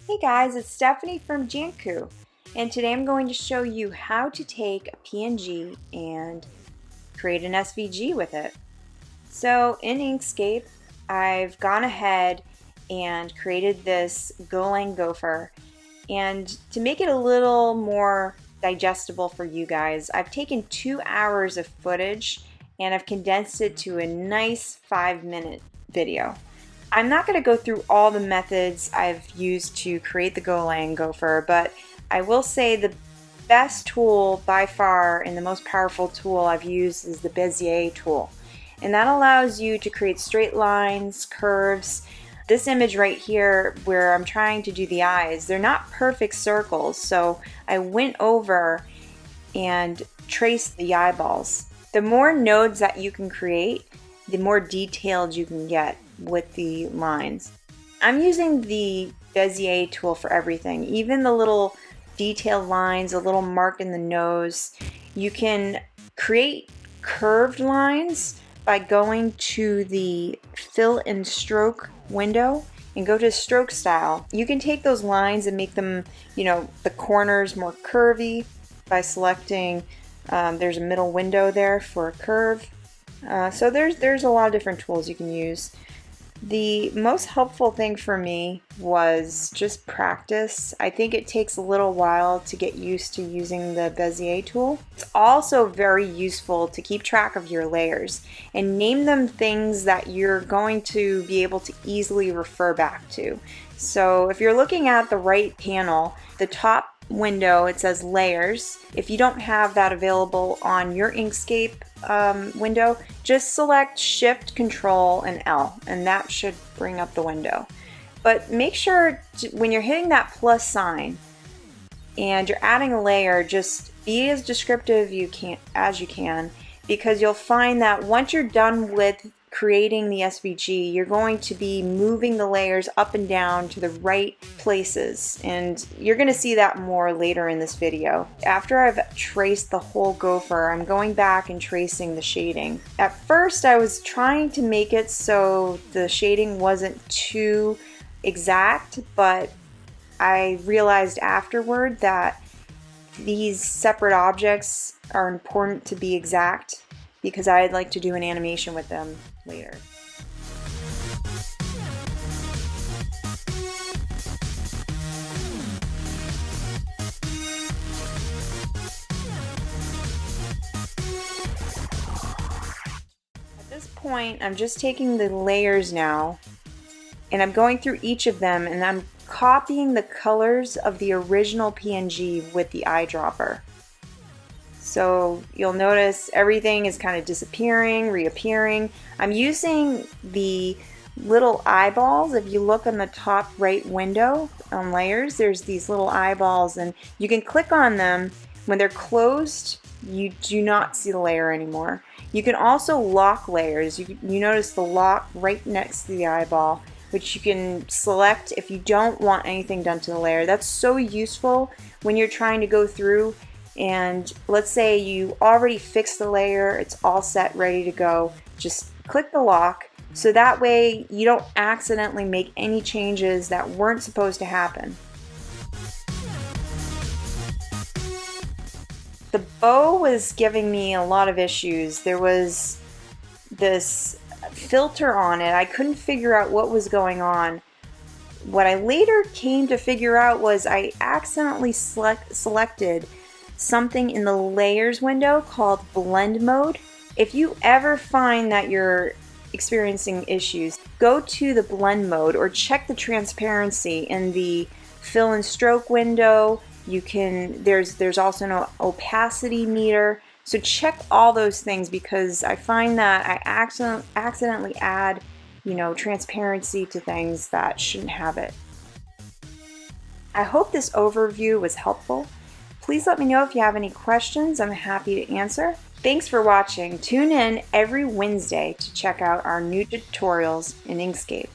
Hey guys, it's Stephanie from Janku, and today I'm going to show you how to take a PNG and create an SVG with it. So in Inkscape, I've gone ahead and created this Go Gopher, and to make it a little more digestible for you guys, I've taken 2 hours of footage and I've condensed it to a nice 5-minute video. I'm not going to go through all the methods I've used to create the Go Gopher, but I will say the best tool by far and the most powerful tool I've used is the Bezier tool. And that allows you to create straight lines, curves. This image right here where I'm trying to do the eyes, they're not perfect circles, so I went over and traced the eyeballs. The more nodes that you can create, the more detailed you can get with the lines. I'm using the Bezier tool for everything, even the little detailed lines, a little mark in the nose. You can create curved lines by going to the fill and stroke window and go to stroke style. You can take those lines and make them, the corners more curvy by selecting, there's a middle window there for a curve. So there's a lot of different tools you can use. The most helpful thing for me was just practice. I think it takes a little while to get used to using the Bezier tool. It's also very useful to keep track of your layers and name them things that you're going to be able to easily refer back to. So if you're looking at the right panel, the top window, it says layers. If you don't have that available on your Inkscape window, just select Shift, Control, and L, and that should bring up the window. But make sure when you're hitting that plus sign and you're adding a layer, just be as descriptive as you can, because you'll find that once you're done with creating the SVG, you're going to be moving the layers up and down to the right places, and you're going to see that more later in this video. After I've traced the whole gopher, I'm going back and tracing the shading. At first I was trying to make it so the shading wasn't too exact, but I realized afterward that these separate objects are important to be exact, because I'd like to do an animation with them later. At this point, I'm just taking the layers now, and I'm going through each of them, and I'm copying the colors of the original PNG with the eyedropper. So you'll notice everything is kind of disappearing, reappearing. I'm using the little eyeballs. If you look on the top right window on layers, there's these little eyeballs, and you can click on them. When they're closed, you do not see the layer anymore. You can also lock layers. You notice the lock right next to the eyeball, which you can select if you don't want anything done to the layer. That's so useful when you're trying to go through and let's say you already fixed the layer, it's all set, ready to go. Just click the lock, so that way you don't accidentally make any changes that weren't supposed to happen. The bow was giving me a lot of issues. There was this filter on it. I couldn't figure out what was going on. What I later came to figure out was I accidentally selected something in the layers window called blend mode. If you ever find that you're experiencing issues, go to the blend mode or check the transparency in the fill and stroke window. There's also an opacity meter. So check all those things, because I find that I accidentally add, transparency to things that shouldn't have it. I hope this overview was helpful. Please let me know if you have any questions. I'm happy to answer. Thanks for watching. Tune in every Wednesday to check out our new tutorials in Inkscape.